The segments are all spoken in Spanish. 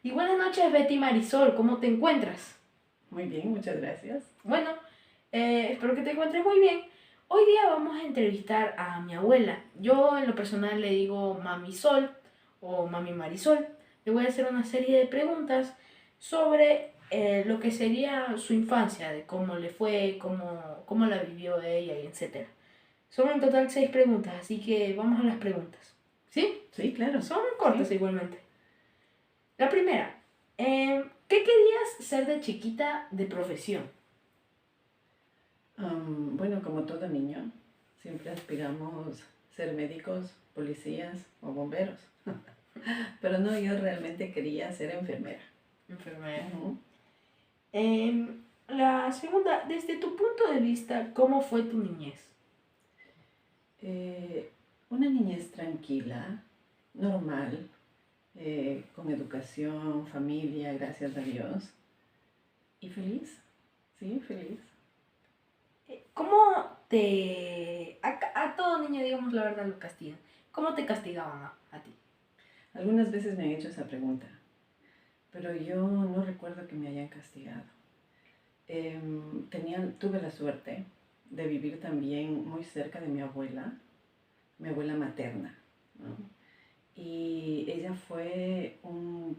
Y buenas noches, Betty Marisol, ¿cómo te encuentras? Muy bien, muchas gracias. Bueno, espero que te encuentres muy bien. Hoy día vamos a entrevistar a mi abuela. Yo en lo personal le digo Mami Sol o Mami Marisol. Le voy a hacer una serie de preguntas sobre lo que sería su infancia, de cómo le fue, cómo la vivió ella y etcétera. Son en total 6 preguntas, así que vamos a las preguntas. ¿Sí? Sí, claro. Son cortas Sí. igualmente. La primera, ¿qué querías ser de chiquita de profesión? Bueno, como todo niño, siempre aspiramos ser médicos, policías o bomberos. Pero no, yo realmente quería ser enfermera. Enfermera. Ujú. La segunda, desde tu punto de vista, ¿cómo fue tu niñez? Eh, una niñez tranquila, normal, con educación, familia, gracias a Dios. Y feliz, sí, feliz. ¿Cómo te... A todo niño, digamos la verdad, lo castigan. ¿Cómo te castigaban a ti? Algunas veces me han hecho esa pregunta, pero yo no recuerdo que me hayan castigado. Tuve la suerte de vivir también muy cerca de mi abuela materna, ¿no? Y ella fue un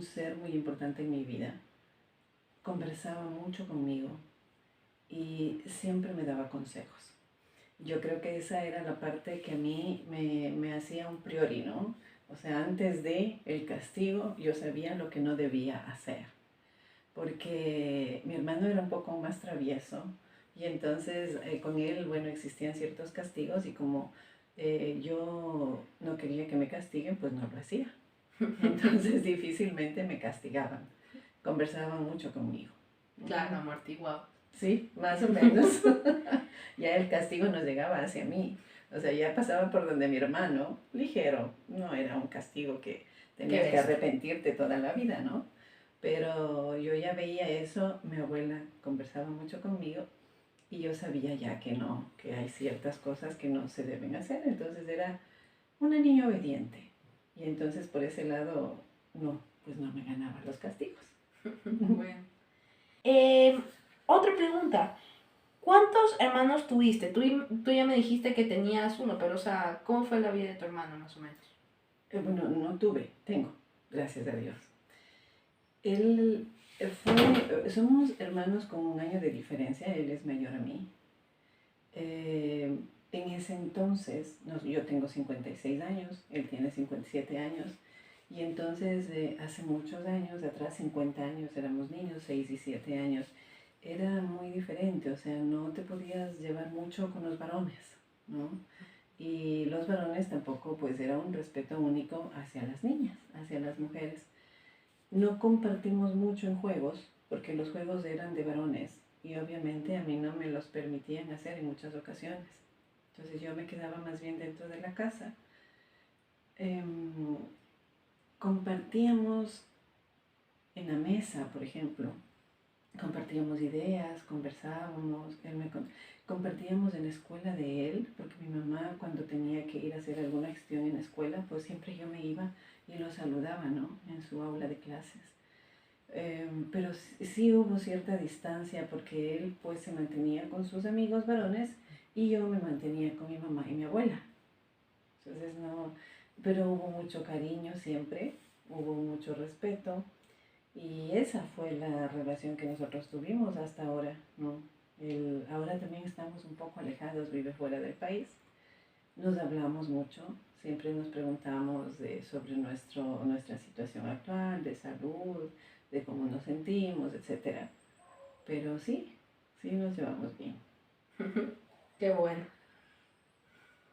ser muy importante en mi vida. Conversaba mucho conmigo y siempre me daba consejos. Yo creo que esa era la parte que a mí me hacía un priori, ¿no? O sea, antes de el castigo, yo sabía lo que no debía hacer, porque mi hermano era un poco más travieso y entonces con él, bueno, existían ciertos castigos y como yo no quería que me castiguen, pues no lo hacía. Entonces difícilmente me castigaban, conversaban mucho conmigo. Claro, amortiguado. Sí, más o menos. Ya el castigo no llegaba hacia mí. O sea, ya pasaba por donde mi hermano, ligero. No era un castigo que tenías que arrepentirte toda la vida, ¿no? Pero yo ya veía eso, mi abuela conversaba mucho conmigo y yo sabía ya que no, que hay ciertas cosas que no se deben hacer. Entonces era una niña obediente. Y entonces por ese lado, no, pues no me ganaba los castigos. Bueno. Otra pregunta. ¿Cuántos hermanos tuviste? Tú ya me dijiste que tenías uno, pero o sea, ¿cómo fue la vida de tu hermano más o menos? Bueno, no tuve, tengo, gracias a Dios. Él somos hermanos con un año de diferencia, él es mayor a mí. En ese entonces, yo tengo 56 años, él tiene 57 años, y entonces hace muchos años, atrás 50 años, éramos niños, 6 y 7 años, era muy diferente, o sea, no te podías llevar mucho con los varones, ¿no? Y los varones tampoco, pues era un respeto único hacia las niñas, hacia las mujeres. No compartimos mucho en juegos, porque los juegos eran de varones y obviamente a mí no me los permitían hacer en muchas ocasiones. Entonces yo me quedaba más bien dentro de la casa. Em, Compartíamos en la mesa, por ejemplo, compartíamos ideas, conversábamos, compartíamos en la escuela de él, porque mi mamá cuando tenía que ir a hacer alguna acción en la escuela, pues siempre yo me iba y lo saludaba, ¿no? En su aula de clases. Pero sí hubo cierta distancia porque él pues se mantenía con sus amigos varones y yo me mantenía con mi mamá y mi abuela. Entonces no, pero hubo mucho cariño siempre, hubo mucho respeto y esa fue la relación que nosotros tuvimos hasta ahora, ¿no? Ahora también estamos un poco alejados, vive fuera del país, nos hablamos mucho, siempre nos preguntamos sobre nuestra situación actual, de salud, de cómo nos sentimos, etc. Pero sí, sí nos llevamos bien. Qué bueno.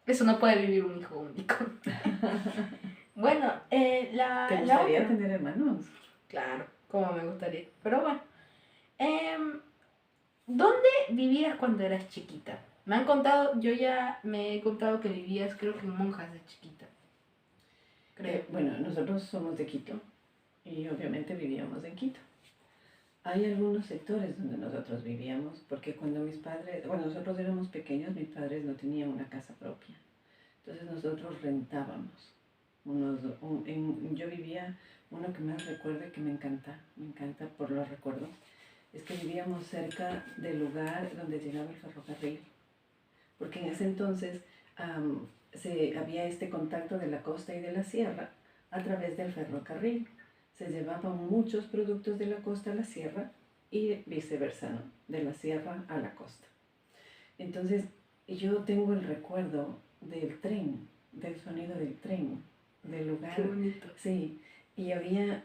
Eso no puede vivir un hijo único. Bueno, ¿Te la gustaría otra. tener hermanos? Claro, como me gustaría. Pero bueno. Em, ¿Dónde vivías cuando eras chiquita? Me han contado, yo ya me he contado que vivías creo que en Monjas de chiquita. Creo. Bueno, nosotros somos de Quito y obviamente vivíamos en Quito. Hay algunos sectores donde nosotros vivíamos, porque cuando nosotros éramos pequeños, mis padres no tenían una casa propia. Entonces nosotros rentábamos. Yo vivía uno que más recuerdo y que me encanta por los recuerdos, es que vivíamos cerca del lugar donde llegaba el ferrocarril, porque en ese entonces había este contacto de la costa y de la sierra a través del ferrocarril. Se llevaban muchos productos de la costa a la sierra y viceversa, ¿no? De la sierra a la costa. Entonces, yo tengo el recuerdo del tren, del sonido del tren, del lugar. Qué bonito. Sí, y había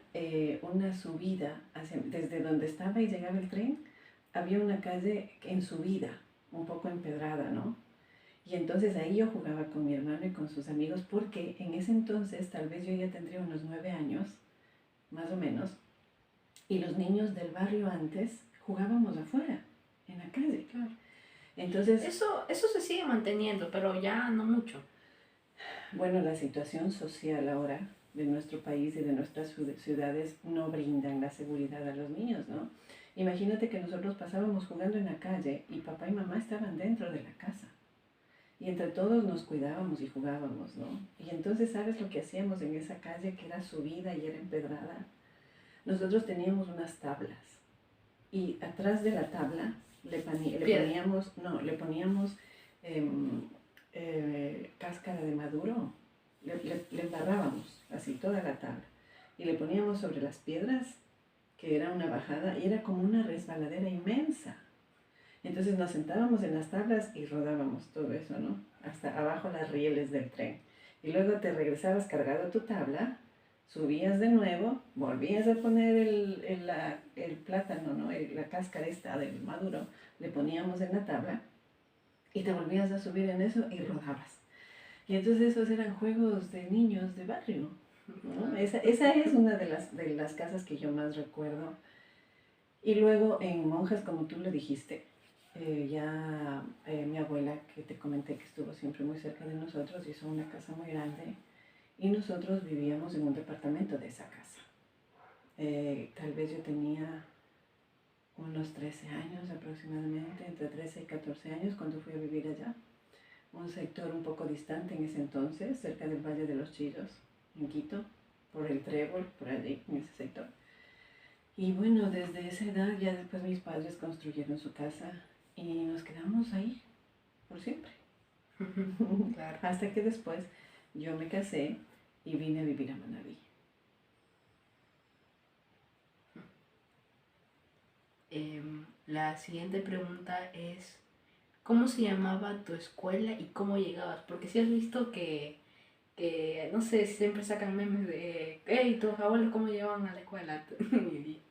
una subida desde donde estaba y llegaba el tren, había una calle en subida, un poco empedrada, ¿no? Y entonces ahí yo jugaba con mi hermano y con sus amigos, porque en ese entonces tal vez yo ya tendría unos 9 años, más o menos, y los niños del barrio antes jugábamos afuera, en la calle. Claro. Entonces, Eso se sigue manteniendo, pero ya no mucho. bueno, la situación social ahora de nuestro país y de nuestras ciudades no brindan la seguridad a los niños, ¿no? Imagínate que nosotros pasábamos jugando en la calle y papá y mamá estaban dentro de la casa. Y entre todos nos cuidábamos y jugábamos, ¿no? Y entonces, ¿sabes lo que hacíamos en esa calle que era subida y era empedrada? Nosotros teníamos unas tablas y atrás de la tabla le poníamos cáscara de maduro, le embarrábamos así toda la tabla y le poníamos sobre las piedras, que era una bajada y era como una resbaladera inmensa. Entonces nos sentábamos en las tablas y rodábamos todo eso, ¿no? Hasta abajo las rieles del tren. Y luego te regresabas cargado tu tabla, subías de nuevo, volvías a poner el plátano, ¿no? La cáscara esta del maduro, le poníamos en la tabla y te volvías a subir en eso y rodabas. Y entonces esos eran juegos de niños de barrio, ¿no? Esa es una de las casas que yo más recuerdo. Y luego en Monjas, como tú le dijiste, mi abuela, que te comenté que estuvo siempre muy cerca de nosotros, hizo una casa muy grande y nosotros vivíamos en un departamento de esa casa. Tal vez yo tenía unos 13 años aproximadamente, entre 13 y 14 años cuando fui a vivir allá. Un sector un poco distante en ese entonces, cerca del Valle de los Chillos, en Quito, por el Trébol, por allí, en ese sector. Y bueno, desde esa edad ya después mis padres construyeron su casa y nos quedamos ahí por siempre. Claro. Hasta que después yo me casé y vine a vivir a Manabí. La siguiente pregunta es, ¿cómo se llamaba tu escuela y cómo llegabas? Porque si has visto que no sé, siempre sacan memes de, hey, tus abuelos cómo llevan a la escuela.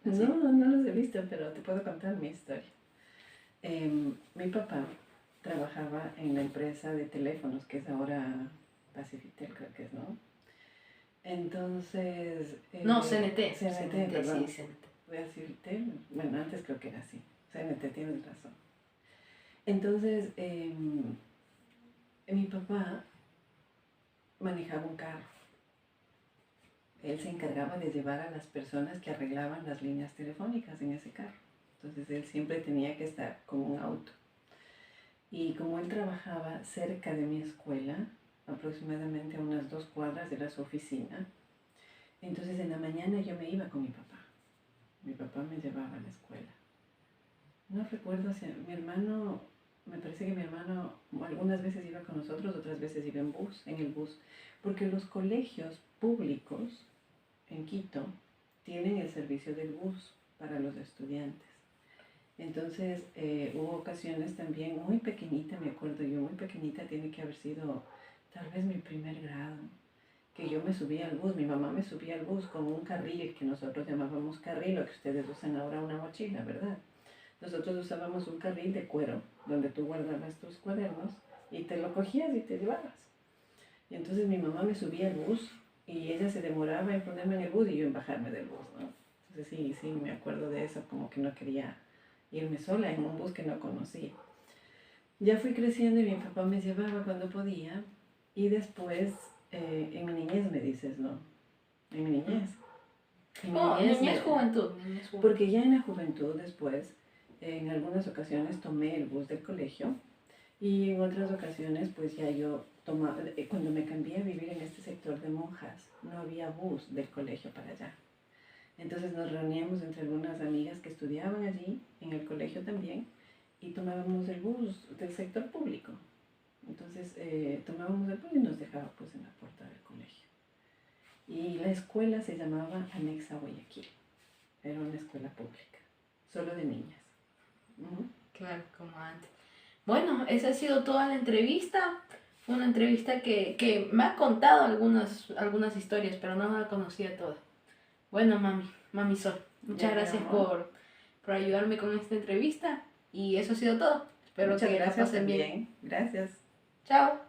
No los he visto, pero te puedo contar mi historia. Mi papá trabajaba en la empresa de teléfonos, que es ahora Pacifitel, creo que es, ¿no? Entonces... No, CNT. CNT, perdón. Sí, CNT. Voy a decirte, bueno, antes creo que era así. CNT, tienes razón. Entonces, mi papá manejaba un carro. Él se encargaba de llevar a las personas que arreglaban las líneas telefónicas en ese carro. Entonces él siempre tenía que estar con un auto. Y como él trabajaba cerca de mi escuela, aproximadamente a unas 2 cuadras de su oficina, entonces en la mañana yo me iba con mi papá. Mi papá me llevaba a la escuela. No recuerdo si mi hermano, me parece que mi hermano algunas veces iba con nosotros, otras veces iba en el bus, porque los colegios públicos en Quito tienen el servicio del bus para los estudiantes. Entonces hubo ocasiones también, muy pequeñita, me acuerdo yo, muy pequeñita, tiene que haber sido tal vez mi primer grado, que yo me subía al bus, mi mamá me subía al bus con un carril que nosotros llamábamos carril, o que ustedes usan ahora una mochila, ¿verdad? Nosotros usábamos un carril de cuero, donde tú guardabas tus cuadernos y te lo cogías y te llevabas. Y entonces mi mamá me subía al bus y ella se demoraba en ponerme en el bus y yo en bajarme del bus, ¿no? Entonces sí, me acuerdo de eso, como que no quería irme sola en un bus que no conocía. Ya fui creciendo y mi papá me llevaba cuando podía y después, en mi niñez me dices, ¿no? En mi niñez. Niñez, juventud. Porque ya en la juventud después, en algunas ocasiones tomé el bus del colegio y en otras ocasiones pues ya yo tomaba, cuando me cambié a vivir en este sector de Monjas, no había bus del colegio para allá. Entonces nos reuníamos entre algunas amigas que estudiaban allí, en el colegio también, y tomábamos el bus del sector público. Entonces tomábamos el bus y nos dejaba pues en la puerta del colegio. Y la escuela se llamaba Anexa Guayaquil. Era una escuela pública, solo de niñas. Claro, como antes. Bueno, esa ha sido toda la entrevista. Fue una entrevista que me ha contado algunas historias, pero no la conocía toda. Bueno, mami Sol, muchas gracias por ayudarme con esta entrevista. Y eso ha sido todo. Espero Muchas que la gracias pasen bien. también. Gracias. Chao.